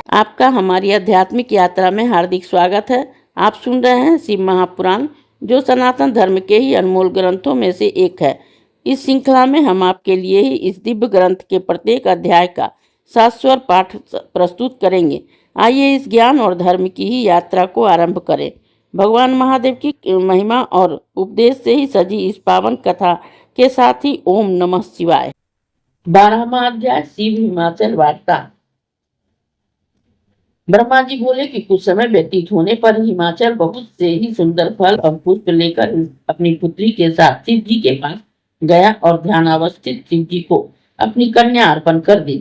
आपका हमारी आध्यात्मिक यात्रा में हार्दिक स्वागत है। आप सुन रहे हैं शिव महापुराण, जो सनातन धर्म के ही अनमोल ग्रंथों में से एक है। इस श्रृंखला में हम आपके लिए ही इस दिव्य ग्रंथ के प्रत्येक अध्याय का शाश्वत पाठ प्रस्तुत करेंगे। आइए इस ज्ञान और धर्म की ही यात्रा को आरंभ करें। भगवान महादेव की महिमा और उपदेश से ही सजी इस पावन कथा के साथ ही ओम नमः शिवाय। 12वां अध्याय, शिव हिमाचल वार्ता। ब्रह्मा जी बोले कि कुछ समय व्यतीत होने पर हिमाचल बहुत से ही सुंदर फल और पुष्प लेकर अपनी पुत्री के साथ शिव जी के पास गया और ध्यानावस्थित शिव जी को अपनी कन्या अर्पण कर दी।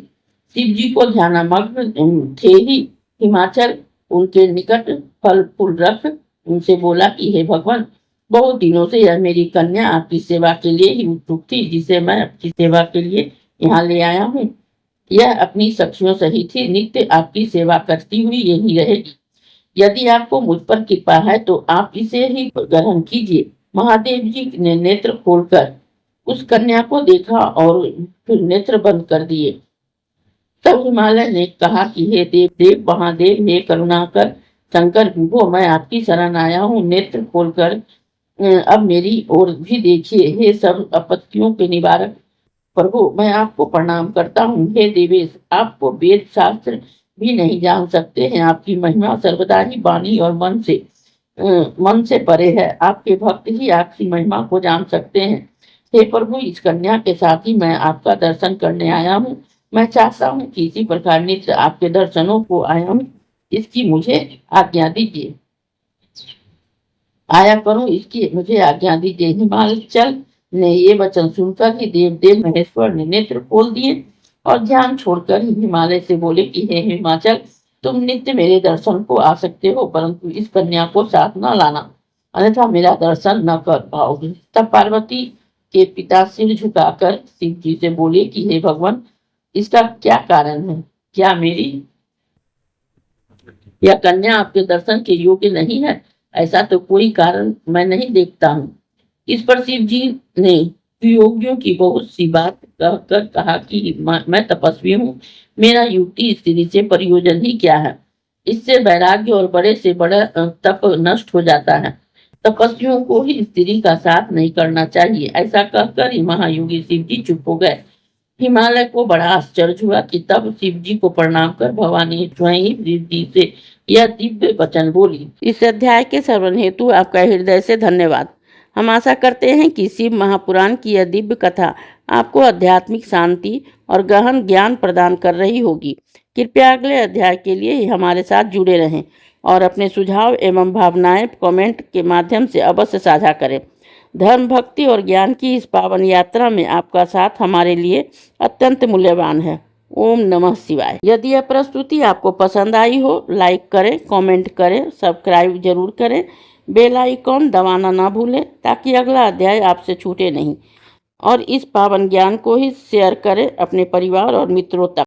शिव जी को ध्यानमग्न थे ही हिमाचल उनके निकट फल फूल रख उनसे बोला कि हे भगवान, बहुत दिनों से यह मेरी कन्या आपकी सेवा के लिए ही उत्सुक थी, जिसे मैं आपकी सेवा के लिए यहाँ ले आया हूँ। यह अपनी सखियों सहित ही नित्य आपकी सेवा करती हुई यही रहेगी। यदि आपको मुझ पर कृपा है तो आप इसे ही ग्रहण कीजिए। महादेव जी ने नेत्र खोलकर उस कन्या को देखा और फिर नेत्र बंद कर दिए। तब हिमालय ने कहा कि हे देव देव महादेव, हे करुणाकर शंकर विभो, मैं आपकी शरण आया हूँ। नेत्र खोलकर अब मेरी ओर भी देखिए। हे सब आपत्तियों के निवारक प्रभु, मैं आपको प्रणाम करता हूँ। हे देवेश, आपको वेद शास्त्र भी नहीं जान सकते हैं। आपकी महिमा सर्वदा ही वाणी और मन से परे है। आपके भक्त ही आपकी महिमा को जान सकते हैं। हे प्रभु, इस कन्या के साथ ही मैं आपका दर्शन करने आया हूँ। मैं चाहता हूँ कि इसी प्रकार नित्य आपके दर्शनों को आया हूँ, इसकी मुझे आज्ञा दीजिए। आया करूँ इसकी मुझे आज्ञा दीजिए। हिमाचल ने ये वचन सुनकर ही देव महेश्वर ने नेत्र खोल दिए और ध्यान छोड़कर ही हिमालय से बोले कि हे हिमाचल, तुम नित्य मेरे दर्शन को आ सकते हो, परंतु इस कन्या को साथ न लाना, अन्यथा मेरा दर्शन न कर पाओगे। तब पार्वती के पिता सिर झुकाकर शिव जी से बोले कि हे भगवान, इसका क्या कारण है? क्या मेरी यह कन्या आपके दर्शन के योग्य नहीं है? ऐसा तो कोई कारण मैं नहीं देखता हूँ। इस पर शिव जी ने योगियों की बहुत सी बात कहकर कहा कि मैं तपस्वी हूँ, मेरा युक्ति स्त्री से प्रयोजन ही क्या है? इससे वैराग्य और बड़े से बड़ा तप नष्ट हो जाता है। तपस्वियों को ही स्त्री का साथ नहीं करना चाहिए। ऐसा कहकर ही महायोगी शिव जी चुप हो गए। हिमालय को बड़ा आश्चर्य हुआ कि तब शिव जी को प्रणाम कर भवानी स्वयं शिव जी से यह दिव्य वचन बोली। इस अध्याय के श्रवण हेतु आपका हृदय से धन्यवाद। हम आशा करते हैं कि शिव महापुराण की यह दिव्य कथा आपको आध्यात्मिक शांति और गहन ज्ञान प्रदान कर रही होगी। कृपया अगले अध्याय के लिए हमारे साथ जुड़े रहें और अपने सुझाव एवं भावनाएं कमेंट के माध्यम से अवश्य साझा करें। धर्म, भक्ति और ज्ञान की इस पावन यात्रा में आपका साथ हमारे लिए अत्यंत मूल्यवान है। ओम नमः शिवाय। यदि यह प्रस्तुति आपको पसंद आई हो, लाइक करें, कमेंट करें, सब्सक्राइब जरूर करें, बेल आइकॉन दबाना ना भूलें ताकि अगला अध्याय आपसे छूटे नहीं। और इस पावन ज्ञान को ही शेयर करें अपने परिवार और मित्रों तक।